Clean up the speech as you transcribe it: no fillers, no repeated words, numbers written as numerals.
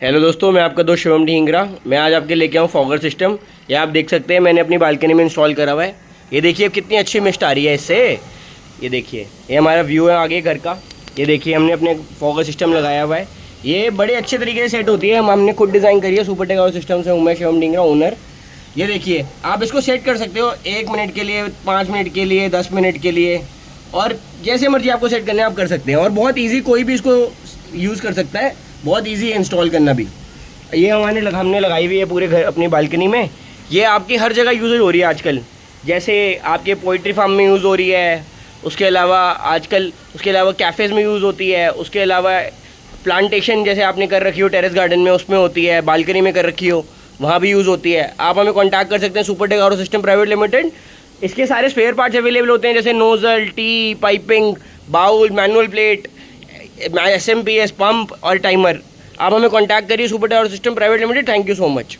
Hello दोस्तों, मैं आपका दोस्त शिवम ढींगरा। मैं आज आपके लेके आऊँ फॉगर सिस्टम। ये आप देख सकते हैं, मैंने अपनी बालकनी में इंस्टॉल करा हुआ है। ये देखिए कितनी अच्छी मिस्ट आ रही है इससे। ये देखिए, ये हमारा व्यू है आगे घर का। ये देखिए, हमने अपने फॉगर सिस्टम लगाया हुआ है। ये बड़े अच्छे तरीके से सेट होती है। हमने खुद डिज़ाइन करी है। सुपर टेक और सिस्टम से हूँ मैं, शिवम ढींगरा, ओनर। ये देखिए, आप इसको सेट कर सकते हो 1 मिनट के लिए, 5 मिनट के लिए, 10 मिनट के लिए, और जैसे मर्जी आपको सेट करने आप कर सकते हैं। और बहुत इजी, कोई भी इसको यूज़ कर सकता है। बहुत इजी है इंस्टॉल हमने लगाई हुई है पूरे घर अपनी बालकनी में। ये आपकी हर जगह यूज़ हो रही है आजकल। जैसे आपके पोइट्री फार्म में यूज़ हो रही है, उसके अलावा कैफ़ेज़ में यूज़ होती है। उसके अलावा प्लांटेशन जैसे आपने कर रखी हो टेरेस गार्डन में, उसमें होती है। बालकनी में कर रखी हो, वहाँ भी यूज़ होती है। आप हमें कॉन्टैक्ट कर सकते हैं, super tech RO system private limited. इसके सारे स्पेयर पार्ट्स अवेलेबल होते हैं, जैसे nozzle, tee, piping, bowl, manual plate, SMP, pump और टाइमर। आप हमें कॉन्टैक्ट करिए, super tech RO system private limited. Thank you so much.